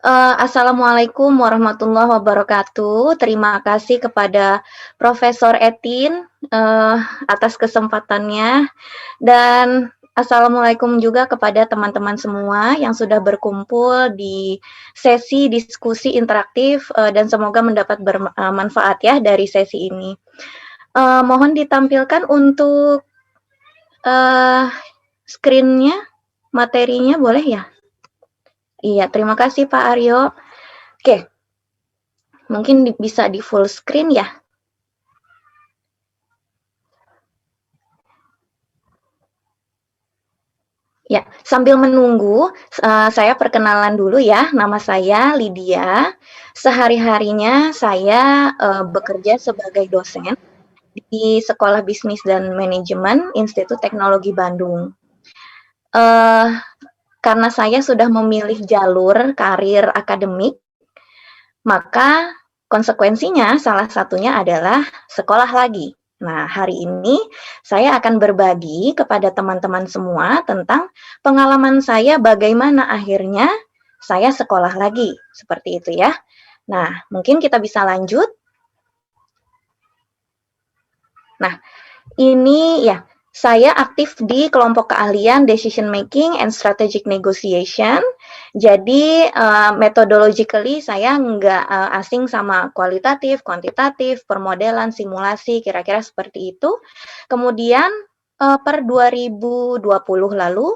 Assalamualaikum warahmatullahi wabarakatuh. Terima kasih kepada Profesor Etin atas kesempatannya dan assalamualaikum juga kepada teman-teman semua yang sudah berkumpul di sesi diskusi interaktif dan semoga mendapat bermanfaat ya dari sesi ini. Mohon ditampilkan untuk screen-nya, materinya boleh ya? Iya, terima kasih Pak Aryo. Oke, mungkin bisa di full screen ya. Ya, sambil menunggu, saya perkenalan dulu ya. Nama saya Lydia. Sehari-harinya saya bekerja sebagai dosen di Sekolah Bisnis dan Manajemen Institut Teknologi Bandung. Uh, karena saya sudah memilih jalur karir akademik, maka konsekuensinya salah satunya adalah sekolah lagi. Nah, hari ini saya akan berbagi kepada teman-teman semua tentang pengalaman saya bagaimana akhirnya saya sekolah lagi. Seperti itu ya. Nah, mungkin kita bisa lanjut. Nah, ini ya, saya aktif di kelompok keahlian Decision Making and Strategic Negotiation. Jadi methodologically saya nggak asing sama kualitatif, kuantitatif, permodelan, simulasi, kira-kira seperti itu. Kemudian per 2020 lalu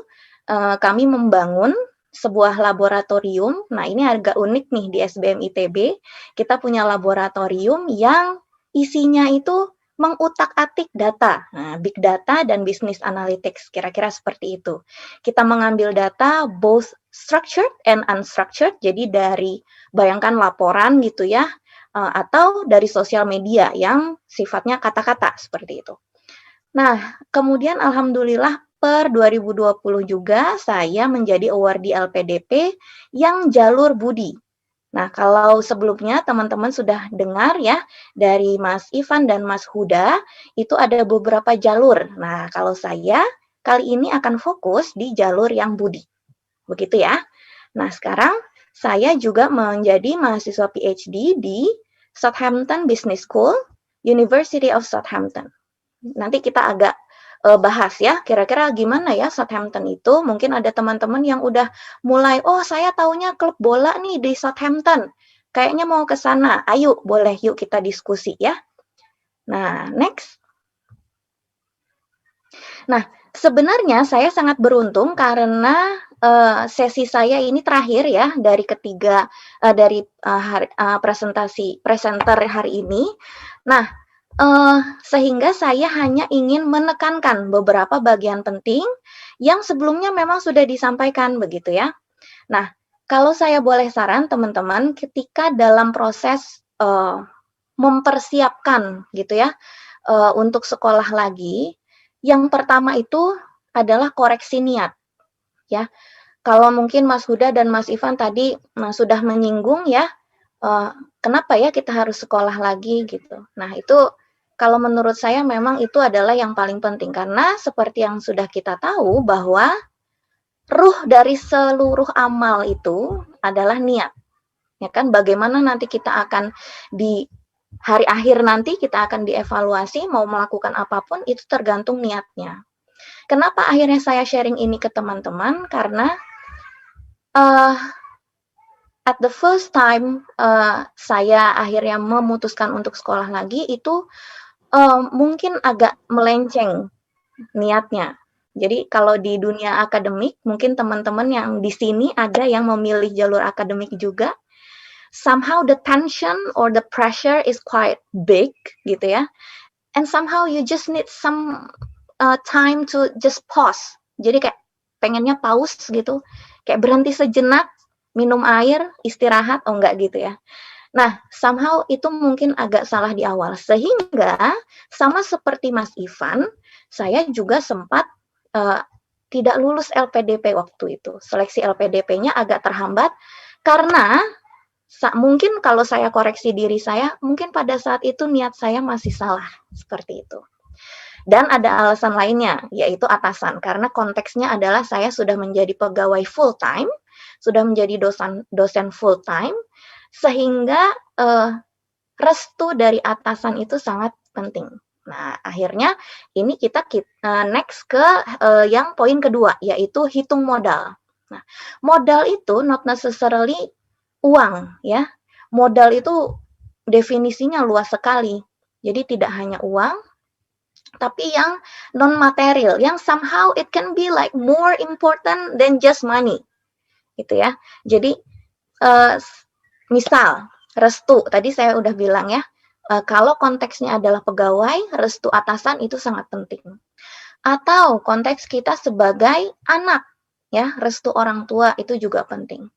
kami membangun sebuah laboratorium. Nah, ini agak unik nih di SBM ITB. Kita punya laboratorium yang isinya itu mengutak-atik data, big data dan business analytics, kira-kira seperti itu. Kita mengambil data both structured and unstructured, jadi dari bayangkan laporan gitu ya, atau dari sosial media yang sifatnya kata-kata seperti itu. Nah, kemudian alhamdulillah per 2020 juga saya menjadi awardee LPDP yang jalur Budi. Nah, kalau sebelumnya teman-teman sudah dengar ya dari Mas Ivan dan Mas Huda, itu ada beberapa jalur. Nah, kalau saya kali ini akan fokus di jalur yang Budi. Begitu ya. Nah, sekarang saya juga menjadi mahasiswa PhD di Southampton Business School, University of Southampton. Nanti kita agak bahas ya, kira-kira gimana ya Southampton itu. Mungkin ada teman-teman yang udah mulai, oh saya taunya klub bola nih di Southampton, kayaknya mau ke sana. Ayo, boleh yuk kita diskusi ya. Nah, next. Nah, sebenarnya saya sangat beruntung karena sesi saya ini terakhir ya dari ketiga dari presenter hari ini. Nah, sehingga saya hanya ingin menekankan beberapa bagian penting yang sebelumnya memang sudah disampaikan begitu ya. Nah, kalau saya boleh saran teman-teman, ketika dalam proses mempersiapkan gitu ya untuk sekolah lagi, yang pertama itu adalah koreksi niat ya. Kalau mungkin Mas Huda dan Mas Ivan tadi sudah menyinggung ya, kenapa ya kita harus sekolah lagi gitu. Nah, itu kalau menurut saya memang itu adalah yang paling penting karena seperti yang sudah kita tahu bahwa ruh dari seluruh amal itu adalah niat. Ya kan, bagaimana nanti kita akan di hari akhir nanti kita akan dievaluasi mau melakukan apapun itu tergantung niatnya. Kenapa akhirnya saya sharing ini ke teman-teman? Karena at the first time saya akhirnya memutuskan untuk sekolah lagi itu mungkin agak melenceng niatnya. Jadi kalau di dunia akademik, mungkin teman-teman yang di sini ada yang memilih jalur akademik juga. Somehow the tension or the pressure is quite big gitu ya. And somehow you just need some time to just pause. Jadi kayak pengennya pause gitu. Kayak berhenti sejenak, minum air, istirahat, oh enggak gitu ya. Nah, somehow itu mungkin agak salah di awal. Sehingga sama seperti Mas Ivan, saya juga sempat tidak lulus LPDP waktu itu. Seleksi LPDP-nya agak terhambat karena mungkin kalau saya koreksi diri saya, mungkin pada saat itu niat saya masih salah, seperti itu. Dan ada alasan lainnya, yaitu atasan. Karena konteksnya adalah saya sudah menjadi pegawai full time, sudah menjadi dosen full time, sehingga restu dari atasan itu sangat penting. Nah, akhirnya ini kita next ke yang poin kedua, yaitu hitung modal. Nah, modal itu not necessarily uang, ya. Modal itu definisinya luas sekali. Jadi tidak hanya uang, tapi yang non-material, yang somehow it can be like more important than just money, gitu ya. Jadi, misal, restu, tadi saya udah bilang ya, kalau konteksnya adalah pegawai, restu atasan itu sangat penting. Atau konteks kita sebagai anak, ya, restu orang tua itu juga penting.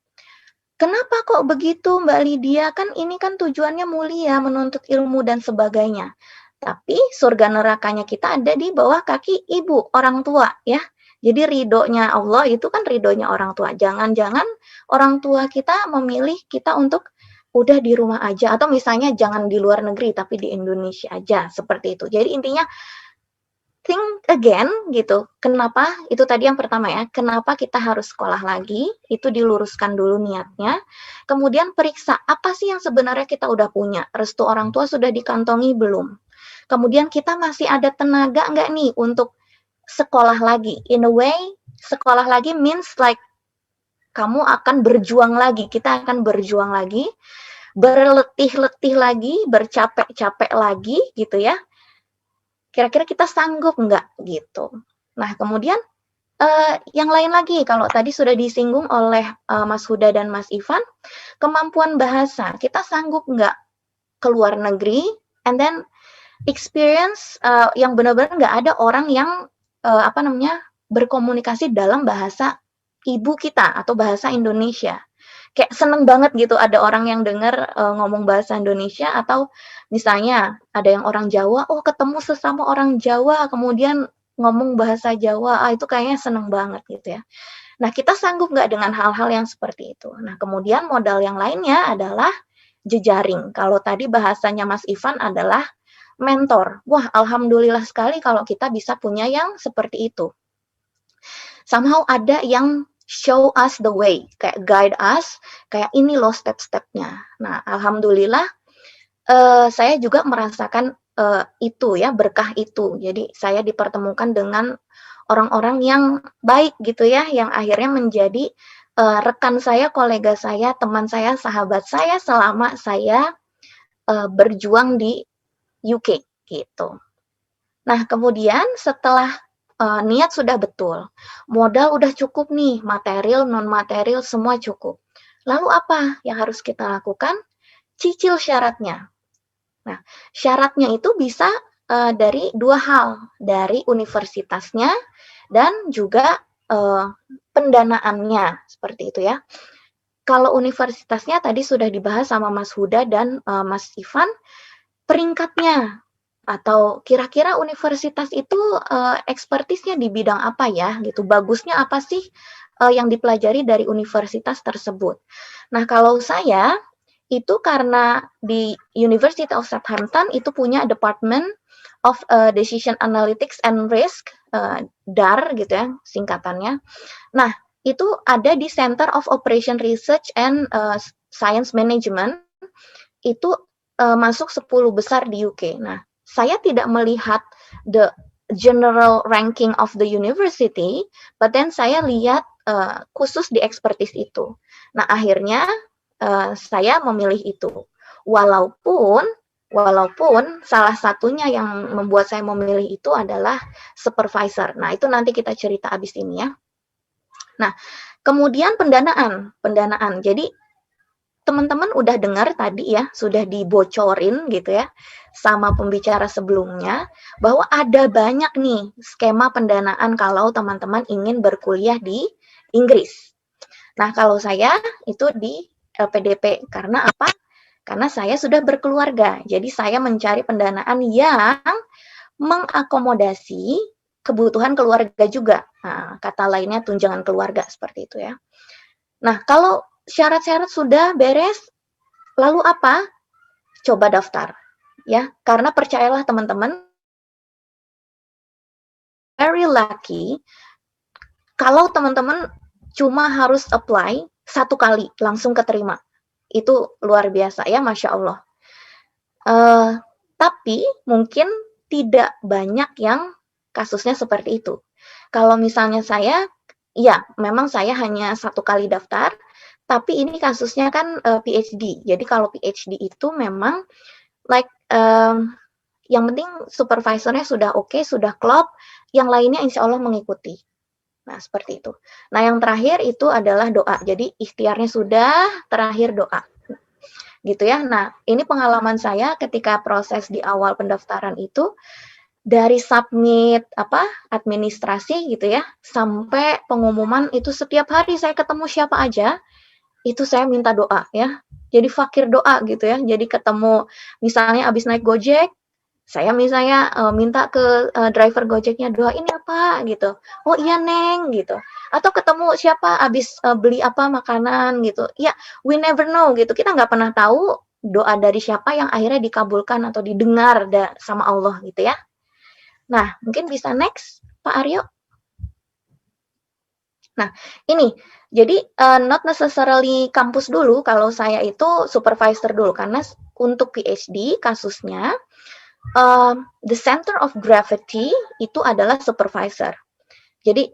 Kenapa kok begitu, Mbak Lydia? Kan ini kan tujuannya mulia, menuntut ilmu dan sebagainya. Tapi surga nerakanya kita ada di bawah kaki ibu, orang tua, ya. Jadi ridhonya Allah itu kan ridhonya orang tua. Jangan-jangan orang tua kita memilih kita untuk udah di rumah aja, atau misalnya jangan di luar negeri tapi di Indonesia aja, seperti itu. Jadi intinya think again gitu. Kenapa? Itu tadi yang pertama ya. Kenapa kita harus sekolah lagi? Itu diluruskan dulu niatnya. Kemudian periksa apa sih yang sebenarnya kita udah punya. Restu orang tua sudah dikantongi belum? Kemudian kita masih ada tenaga nggak nih untuk sekolah lagi? In a way, sekolah lagi means like kamu akan berjuang lagi. Kita akan berjuang lagi, berletih-letih lagi, bercapek-capek lagi gitu ya. Kira-kira kita sanggup nggak gitu. Nah, kemudian yang lain lagi, kalau tadi sudah disinggung oleh Mas Huda dan Mas Ivan, kemampuan bahasa. Kita sanggup nggak ke luar negeri, and then experience yang benar-benar nggak ada orang yang berkomunikasi dalam bahasa ibu kita atau bahasa Indonesia. Kayak seneng banget gitu ada orang yang dengar ngomong bahasa Indonesia, atau misalnya ada yang orang Jawa, oh ketemu sesama orang Jawa kemudian ngomong bahasa Jawa, itu kayaknya seneng banget gitu ya. Nah, kita sanggup nggak dengan hal-hal yang seperti itu? Nah, kemudian modal yang lainnya adalah jejaring. Kalau tadi bahasanya Mas Ivan adalah mentor. Wah, alhamdulillah sekali kalau kita bisa punya yang seperti itu. Somehow ada yang show us the way, kayak guide us, kayak ini loh step-stepnya. Nah, alhamdulillah saya juga merasakan itu ya, berkah itu. Jadi saya dipertemukan dengan orang-orang yang baik gitu ya, yang akhirnya menjadi rekan saya, kolega saya, teman saya, sahabat saya selama saya berjuang di UK gitu. Nah, kemudian setelah niat sudah betul, modal udah cukup nih, material, non-material semua cukup. Lalu apa yang harus kita lakukan? Cicil syaratnya. Nah, syaratnya itu bisa dari dua hal, dari universitasnya dan juga pendanaannya, seperti itu ya. Kalau universitasnya tadi sudah dibahas sama Mas Huda dan Mas Ivan, peringkatnya atau kira-kira universitas itu ekspertisnya di bidang apa ya gitu, bagusnya apa sih yang dipelajari dari universitas tersebut. Nah, kalau saya itu karena di University of Southampton itu punya Department of Decision Analytics and Risk, DAR gitu ya singkatannya. Nah, itu ada di Center of Operation Research and Science Management, itu masuk 10 besar di UK. Nah, saya tidak melihat the general ranking of the university, but then saya lihat khusus di expertise itu. Nah, akhirnya saya memilih itu. Walaupun salah satunya yang membuat saya memilih itu adalah supervisor. Nah, itu nanti kita cerita abis ini ya. Nah, kemudian pendanaan. Jadi teman-teman udah dengar tadi ya, sudah dibocorin gitu ya sama pembicara sebelumnya, bahwa ada banyak nih skema pendanaan kalau teman-teman ingin berkuliah di Inggris. Nah, kalau saya itu di LPDP. Karena apa? Karena saya sudah berkeluarga. Jadi saya mencari pendanaan yang mengakomodasi kebutuhan keluarga juga. Nah, kata lainnya tunjangan keluarga, seperti itu ya. Nah, kalau syarat-syarat sudah beres, lalu apa? Coba daftar. Ya, karena percayalah teman-teman, very lucky kalau teman-teman cuma harus apply 1 kali langsung keterima. Itu luar biasa ya, Masya Allah. Eee, tapi mungkin tidak banyak yang kasusnya seperti itu. Kalau misalnya saya, ya memang saya hanya 1 kali daftar, tapi ini kasusnya kan, PhD. Jadi kalau PhD itu memang like, yang penting supervisornya sudah oke, sudah klop, yang lainnya insya Allah mengikuti. Nah, seperti itu. Nah, yang terakhir itu adalah doa. Jadi ikhtiarnya sudah, terakhir doa. Gitu ya. Nah, ini pengalaman saya ketika proses di awal pendaftaran itu, dari submit administrasi gitu ya, sampai pengumuman itu setiap hari saya ketemu siapa aja, itu saya minta doa ya. Jadi fakir doa gitu ya. Jadi ketemu misalnya habis naik Gojek, saya misalnya, minta ke, driver Gojeknya, "Doain ya Pak," gitu. "Oh iya Neng," gitu. Atau ketemu siapa habis, beli apa makanan gitu. Ya, we never know gitu, kita nggak pernah tahu doa dari siapa yang akhirnya dikabulkan atau didengar sama Allah gitu ya. Nah, mungkin bisa next, Pak Aryo. Nah, ini, jadi, not necessarily kampus dulu, kalau saya itu supervisor dulu, karena untuk PhD kasusnya, the center of gravity itu adalah supervisor. Jadi,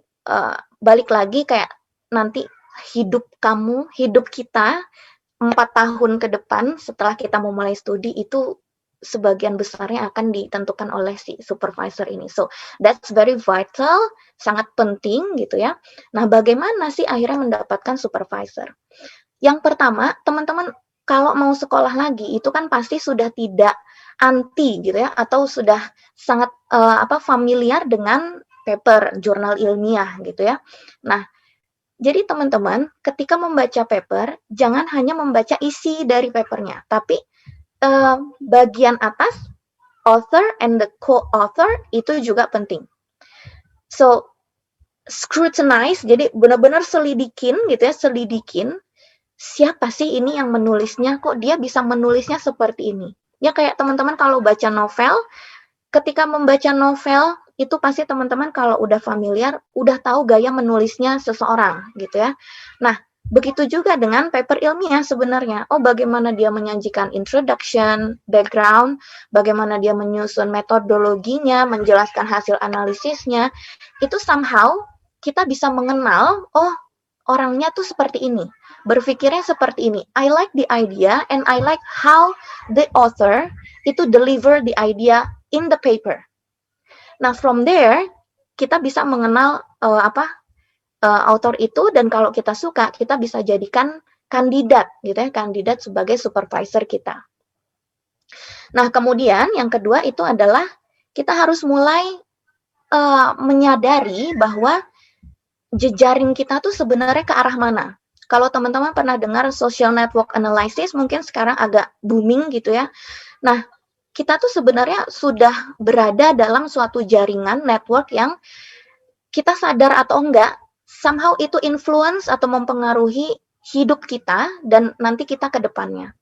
balik lagi kayak nanti hidup kita 4 tahun ke depan setelah kita memulai studi itu sebagian besarnya akan ditentukan oleh si supervisor ini. So, that's very vital, sangat penting gitu ya. Nah, bagaimana sih akhirnya mendapatkan supervisor? Yang pertama, teman-teman kalau mau sekolah lagi itu kan pasti sudah tidak anti gitu ya, atau sudah sangat, familiar dengan paper, jurnal ilmiah gitu ya. Nah, jadi teman-teman ketika membaca paper, jangan hanya membaca isi dari papernya, tapi, bagian atas, author and the co-author itu juga penting. So, scrutinize, jadi benar-benar selidikin gitu ya, siapa sih ini yang menulisnya, kok dia bisa menulisnya seperti ini. Ya kayak teman-teman kalau baca novel, ketika membaca novel, itu pasti teman-teman kalau udah familiar, udah tahu gaya menulisnya seseorang gitu ya. Nah, begitu juga dengan paper ilmiah sebenarnya. Oh, bagaimana dia menyajikan introduction, background, bagaimana dia menyusun metodologinya, menjelaskan hasil analisisnya, itu somehow kita bisa mengenal, oh orangnya tuh seperti ini, berpikirnya seperti ini. I like the idea and I like how the author itu deliver the idea in the paper. Nah, from there kita bisa mengenal author itu, dan kalau kita suka, kita bisa jadikan kandidat gitu ya, kandidat sebagai supervisor kita. Nah, kemudian yang kedua itu adalah kita harus mulai menyadari bahwa jejaring kita tuh sebenarnya ke arah mana. Kalau teman-teman pernah dengar social network analysis, mungkin sekarang agak booming gitu ya. Nah, kita tuh sebenarnya sudah berada dalam suatu jaringan network yang kita sadar atau enggak, somehow itu influence atau mempengaruhi hidup kita dan nanti kita ke depannya.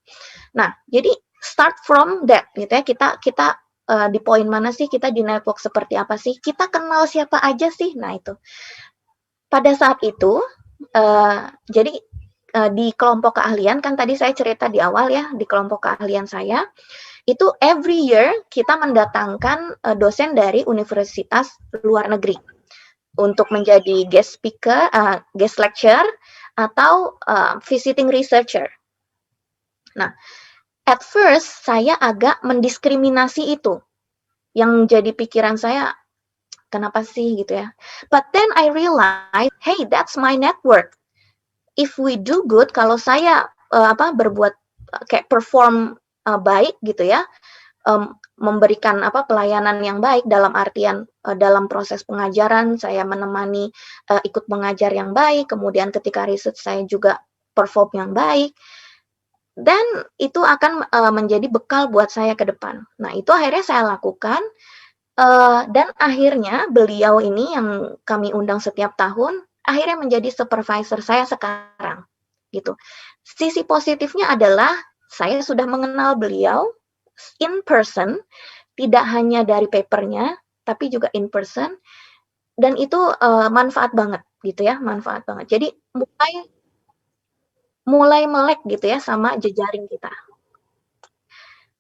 Nah, jadi start from that gitu ya. Kita di poin mana sih, kita di network seperti apa sih? Kita kenal siapa aja sih? Nah, itu. Pada saat itu, jadi di kelompok keahlian, kan tadi saya cerita di awal ya, di kelompok keahlian saya, itu every year kita mendatangkan dosen dari universitas luar negeri untuk menjadi guest speaker, guest lecture, atau visiting researcher. Nah, at first saya agak mendiskriminasi itu. Yang jadi pikiran saya, kenapa sih gitu ya. But then I realize, hey, that's my network. If we do good, kalau saya berbuat kayak perform baik gitu ya, memberikan pelayanan yang baik dalam artian dalam proses pengajaran saya menemani ikut mengajar yang baik, kemudian ketika riset saya juga perform yang baik, dan itu akan menjadi bekal buat saya ke depan. Nah, itu akhirnya saya lakukan. Dan akhirnya beliau ini yang kami undang setiap tahun, akhirnya menjadi supervisor saya sekarang, gitu. Sisi positifnya adalah saya sudah mengenal beliau in person, tidak hanya dari papernya, tapi juga in person, dan itu manfaat banget, gitu ya, manfaat banget. Jadi mulai mulai melek gitu ya sama jejaring kita.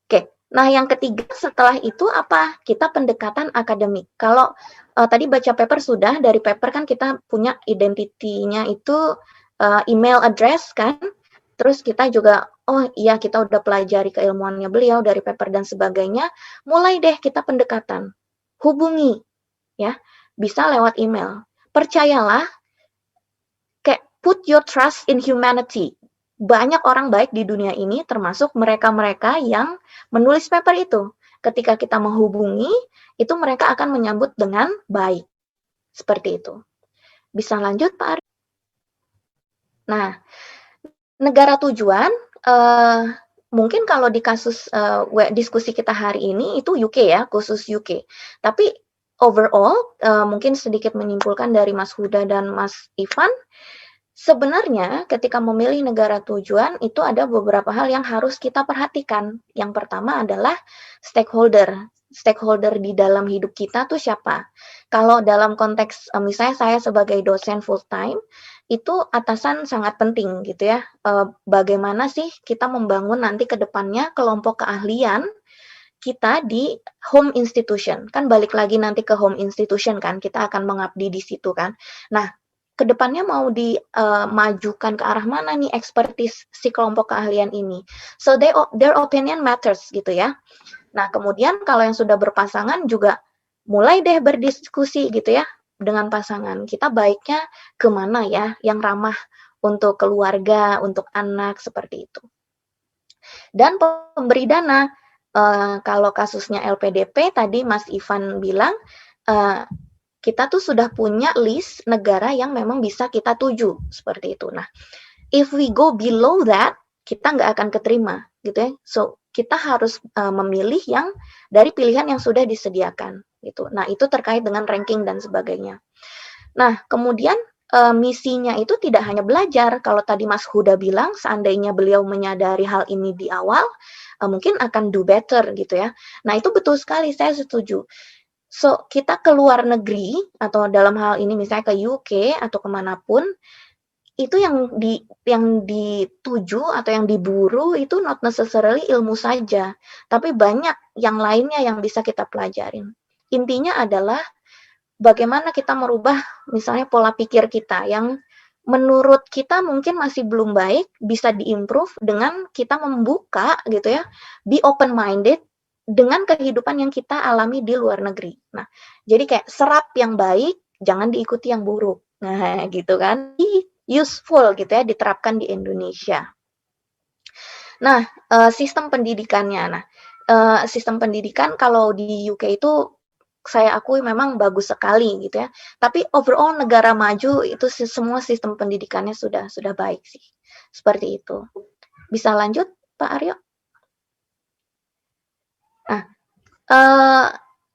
Oke, nah yang ketiga setelah itu apa? Kita pendekatan akademik. Kalau tadi baca paper sudah, dari paper kan kita punya identitinya itu email address kan, terus kita juga, oh iya kita udah pelajari keilmuannya beliau dari paper dan sebagainya, mulai deh kita pendekatan. Hubungi, ya, bisa lewat email. Percayalah, kayak put your trust in humanity. Banyak orang baik di dunia ini, termasuk mereka-mereka yang menulis paper itu. Ketika kita menghubungi, itu mereka akan menyambut dengan baik. Seperti itu. Bisa lanjut, Pak Ari? Nah, negara tujuan, mungkin kalau di kasus diskusi kita hari ini itu UK ya, khusus UK. Tapi overall, mungkin sedikit menyimpulkan dari Mas Huda dan Mas Ivan, sebenarnya ketika memilih negara tujuan itu ada beberapa hal yang harus kita perhatikan. Yang pertama adalah stakeholder. Stakeholder di dalam hidup kita tuh siapa? Kalau dalam konteks misalnya saya sebagai dosen full time, itu atasan sangat penting gitu ya. Bagaimana sih kita membangun nanti ke depannya kelompok keahlian kita di home institution. Kan balik lagi nanti ke home institution kan, kita akan mengabdi di situ kan. Nah, kedepannya mau dimajukan ke arah mana nih expertise si kelompok keahlian ini. So their opinion matters gitu ya. Nah, kemudian kalau yang sudah berpasangan juga mulai deh berdiskusi gitu ya dengan pasangan. Kita baiknya kemana ya yang ramah untuk keluarga, untuk anak, seperti itu. Dan pemberi dana, kalau kasusnya LPDP tadi Mas Ivan bilang, kita tuh sudah punya list negara yang memang bisa kita tuju, seperti itu. Nah, if we go below that, kita nggak akan keterima, gitu ya. So, kita harus memilih yang dari pilihan yang sudah disediakan, gitu. Nah, itu terkait dengan ranking dan sebagainya. Nah, kemudian misinya itu tidak hanya belajar. Kalau tadi Mas Huda bilang, seandainya beliau menyadari hal ini di awal, mungkin akan do better gitu ya. Nah, itu betul sekali, saya setuju. So, kita ke luar negeri, atau dalam hal ini misalnya ke UK atau kemanapun, itu yang dituju atau yang diburu itu not necessarily ilmu saja, tapi banyak yang lainnya yang bisa kita pelajarin. Intinya adalah bagaimana kita merubah misalnya pola pikir kita yang menurut kita mungkin masih belum baik, bisa diimprove dengan kita membuka gitu ya, be open minded dengan kehidupan yang kita alami di luar negeri. Nah, jadi kayak serap yang baik, jangan diikuti yang buruk. Nah, gitu kan. Useful gitu ya, diterapkan di Indonesia. Nah, sistem pendidikannya. Nah, sistem pendidikan kalau di UK itu saya akui memang bagus sekali gitu ya. Tapi overall negara maju itu semua sistem pendidikannya sudah baik sih. Seperti itu. Bisa lanjut, Pak Aryo? Nah,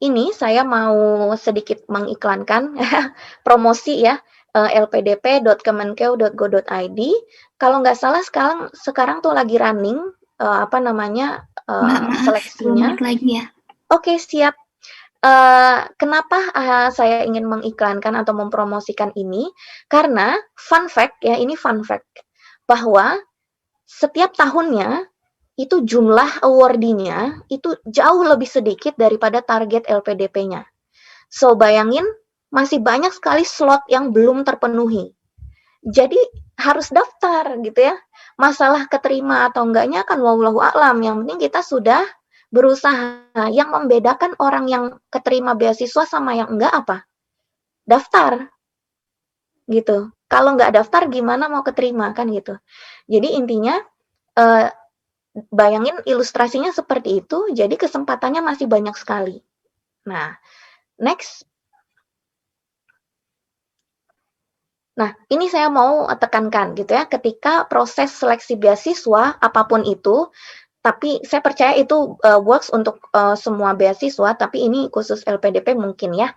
ini saya mau sedikit mengiklankan promosi ya, lpdp.kemenkeu.go.id. Kalau nggak salah sekarang tuh lagi running seleksinya. Lagi ya. Oke, siap. Kenapa saya ingin mengiklankan atau mempromosikan ini? Karena fun fact ya, ini fun fact bahwa setiap tahunnya itu jumlah awardee-nya itu jauh lebih sedikit daripada target LPDP-nya. So, bayangin masih banyak sekali slot yang belum terpenuhi. Jadi harus daftar gitu ya. Masalah keterima atau enggaknya kan wallahu a'lam. Yang penting kita sudah berusaha. Yang membedakan orang yang keterima beasiswa sama yang enggak apa? Daftar. Gitu. Kalau enggak daftar gimana mau keterima kan gitu. Jadi intinya bayangin ilustrasinya seperti itu, jadi kesempatannya masih banyak sekali. Nah, next. Nah, ini saya mau tekankan gitu ya, ketika proses seleksi beasiswa apapun itu, tapi saya percaya itu works untuk semua beasiswa, tapi ini khusus LPDP mungkin ya,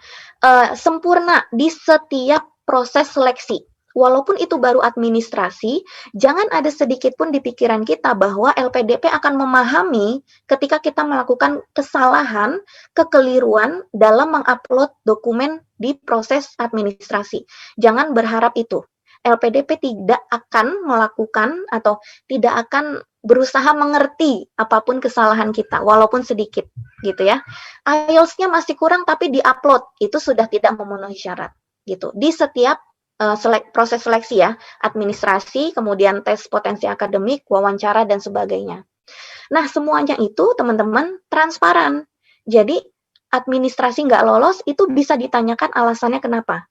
sempurna di setiap proses seleksi. Walaupun itu baru administrasi, jangan ada sedikit pun di pikiran kita bahwa LPDP akan memahami ketika kita melakukan kesalahan, kekeliruan dalam mengupload dokumen di proses administrasi. Jangan berharap itu. LPDP tidak akan melakukan atau tidak akan berusaha mengerti apapun kesalahan kita, walaupun sedikit, gitu ya. IELTS-nya masih kurang tapi di-upload, itu sudah tidak memenuhi syarat, gitu. Di setiap proses seleksi ya, administrasi, kemudian tes potensi akademik, wawancara, dan sebagainya. Nah, semuanya itu teman-teman transparan. Jadi, administrasi nggak lolos itu bisa ditanyakan alasannya kenapa.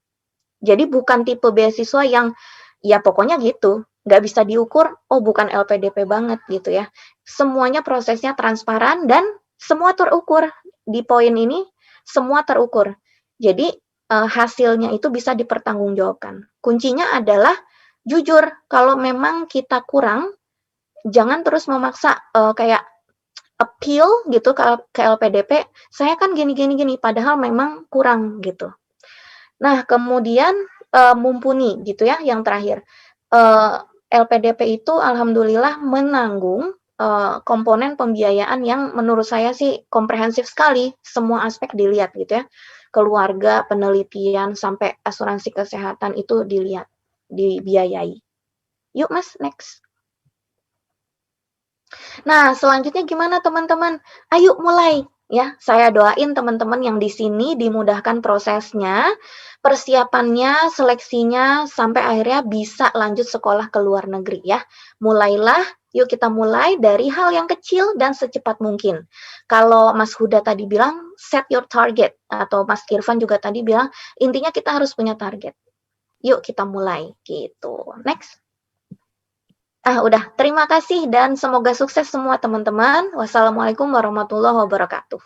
Jadi bukan tipe beasiswa yang ya pokoknya gitu, nggak bisa diukur, oh bukan LPDP banget gitu ya. Semuanya prosesnya transparan dan semua terukur. Di poin ini semua terukur. Jadi hasilnya itu bisa dipertanggungjawabkan. Kuncinya adalah jujur, kalau memang kita kurang, jangan terus memaksa kayak appeal gitu ke LPDP, saya kan gini, padahal memang kurang gitu. Nah, kemudian mumpuni gitu ya, yang terakhir. LPDP itu alhamdulillah menanggung komponen pembiayaan yang menurut saya sih komprehensif sekali, semua aspek dilihat gitu ya. Keluarga, penelitian, sampai asuransi kesehatan itu dilihat, dibiayai. Yuk Mas, next. Nah, selanjutnya gimana teman-teman? Ayo mulai ya. Saya doain teman-teman yang di sini dimudahkan prosesnya, persiapannya, seleksinya sampai akhirnya bisa lanjut sekolah ke luar negeri ya. Mulailah, yuk kita mulai dari hal yang kecil dan secepat mungkin. Kalau Mas Huda tadi bilang set your target, atau Mas Irfan juga tadi bilang intinya kita harus punya target. Yuk kita mulai gitu. Next. Udah. Terima kasih dan semoga sukses semua teman-teman. Wassalamualaikum warahmatullahi wabarakatuh.